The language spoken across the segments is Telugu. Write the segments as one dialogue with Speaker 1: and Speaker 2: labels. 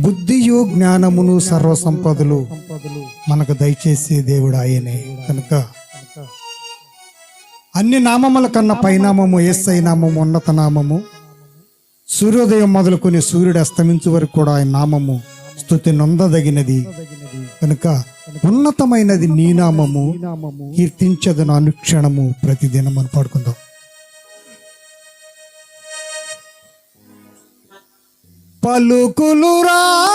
Speaker 1: బుద్ధియు జ్ఞానమును సర్వసంపదలు మనకు దయచేసే దేవుడు ఆయనే. కనుక అన్ని నామముల కన్నా పైనామము యేసయ్య నామము ఉన్నత నామము. సూర్యోదయం మొదలుకొని సూర్యుడు అస్తమించు వరకు కూడా ఆయన నామము స్తుతి నొందదగినది. కనుక ఉన్నతమైనది నీ నామము, కీర్తించదను అనుక్షణము ప్రతిదినం అని పాడుకుందాం. పలుకులు రాక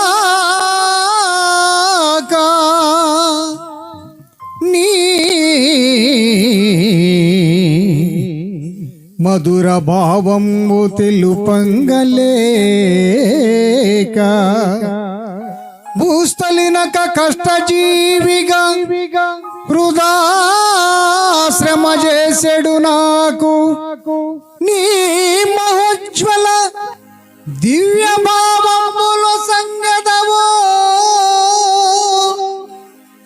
Speaker 1: నీ మధుర భావము తెలుపంగలేక భూస్థలినక కష్టజీవిగా వృధా శ్రమ చేసెడు నాకు నీ మహోజ్వల దివ్య భావములు సంగదవో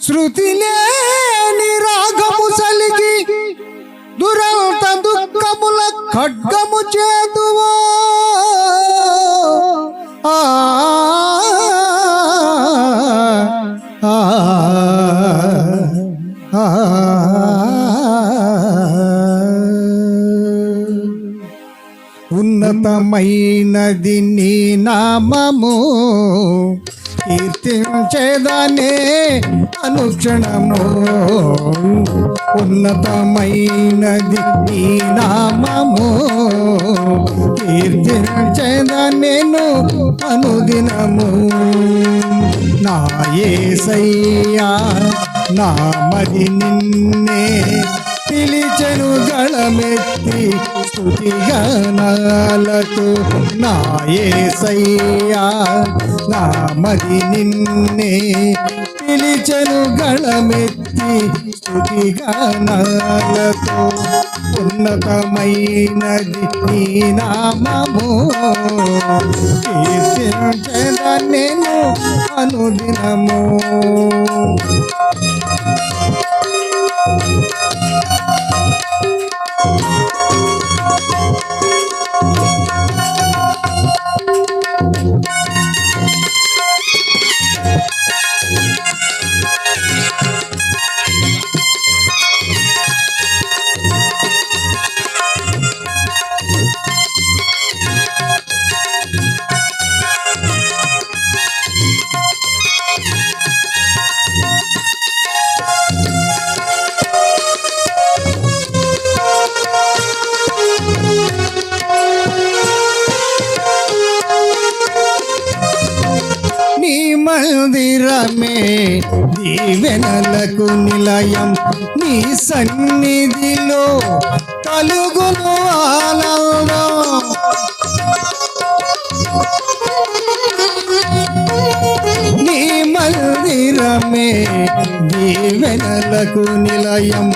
Speaker 1: శృతి లేని రాగము సలిగి దురంత దుఃఖముల ఖడ్గము చేతువో ఆ ఉన్నతమైనది నీ నామము, కీర్తించేదనే అనుక్షణము. ఉన్నతమైనది నీ నామము, కీర్తించేదనేను అనుదినము. నా యేసయ్యా నా మది నిన్నే పిలిచెను గళమెత్తి స్తుతిగానాలతో. నా యేసయ్యా నా మది నిన్నే పిలిచెను గళమెత్తి స్తుతిగానాలతో. ఉన్నతమైనది నీ నామము, కీర్తించెదనేను అనుదినము. మందిరమే దీవెనలకు నిలయం, నీ సన్నిధిలో కలుగును ఆనందం. నీ మందిరమే దీవెనలకు నిలయం,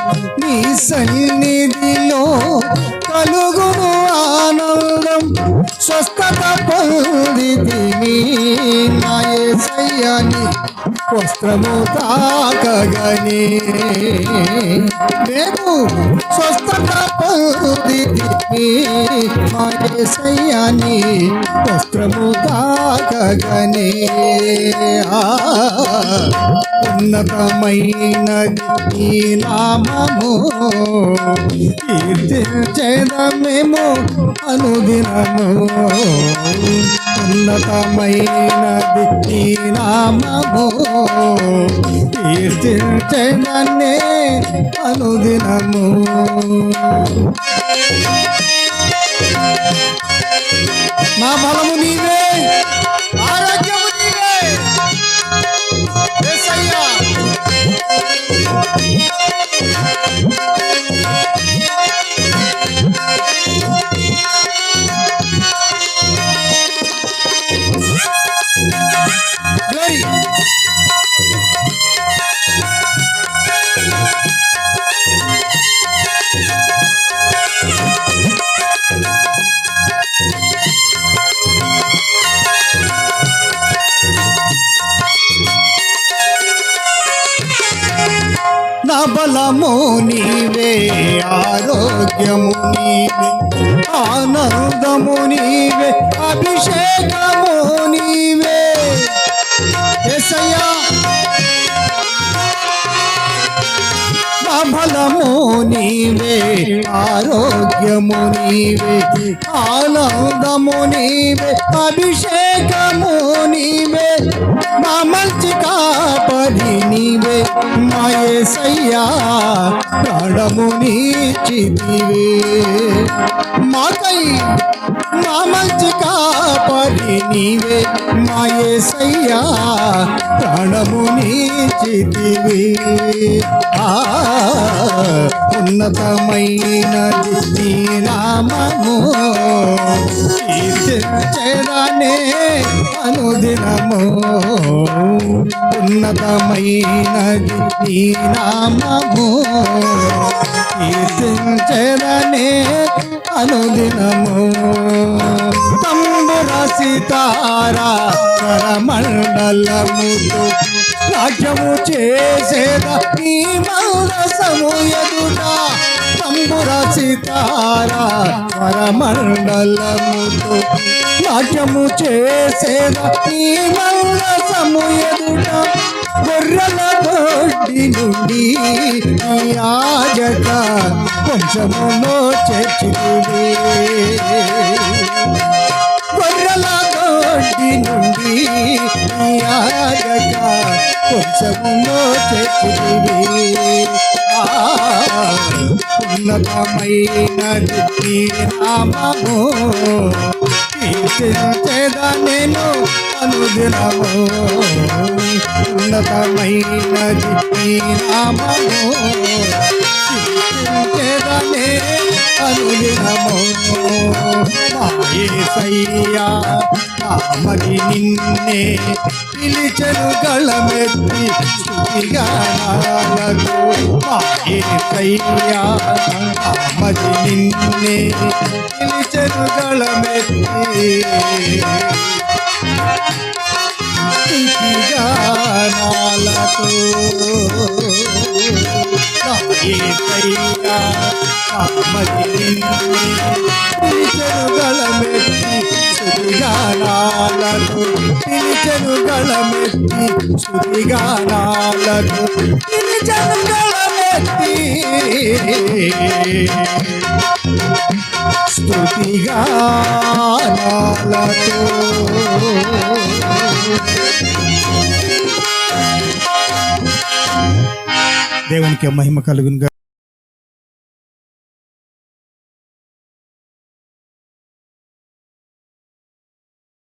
Speaker 1: నీ సన్నిధిలో కలుగును ఆనందం. స్వస్థత పొందితిని నా యేసయ్యని వస్త్రము తాకగని. నేను స్వస్థత పొందితిని నా యేసయ్యని వస్త్రము తాకగని. ఉన్నతమైనది నీ నామము, కీర్తించెదమేము అనుదినము. ఉన్నతమైనది నీ నామము, కీర్తించెదనే అనుదినము. నా బలము నీవే, ఆరోగ్యము నీవే యేసయ్యా. Glory. బలము నీవే, ఆరోగ్యము నీవే, ఆనందము నీవే, అభిషేకము నీవే. యేసయ్యా బలము నీవే, ఆరోగ్యము నీవే, ఆనందము నీవే, అభిషేకము నీవే, మా మంచి కాపరి నీవే, మా యేసయ్యా ప్రాణము నీచితివే. మాకై మా మంచి కాపరి నీవే, మా యేసయ్యా ప్రాణము నీచితివే. ఉన్నతమైనది నీ నామము, కీర్తించెదనే అనుదినము. ఉన్నతమైనది నీ నామము, కీర్తించెదనే అనుదినము. తంబుర సితారా స్వరమండలముతో రాజ్యము చేసేదా నీ మందసము ఎదుట. తంబుర సితారా స్వరమండలముతో రాజ్యము చేసేదా నీ మందసము ఎదుట. గొర్రెల దొడ్డి నుండి నీ యాజక వంశములో చేర్చితివి. గొర్రెల దొడ్డి నుండి నీ యాజక వంశములో చేర్చితివి. ఉన్నతమైనది నీ నామము, కీర్తించెదా నేను అనుదినము. ఉన్నతమైనది నీ నామము, కీర్తించెదనే అనుదినము. మా యేసయ్యా నామది నిన్నే పిలిచెను గళమెత్తి స్తుతిగానాలతో. మా యేసయ్యా నామది నిన్నే పిలిచెను గళమెత్తి స్తుతిగానాలతో. మా యేసయ్యా నామది నిన్నే పిలిచెను గళమెత్తి స్తుతిగానాలతో. పిలిచెను గళమెత్తి స్తుతిగానాలతో. పిలిచెను గళమెత్తి స్తుతిగానాలతో. దేవునికి మహిమ కలుగునుగా.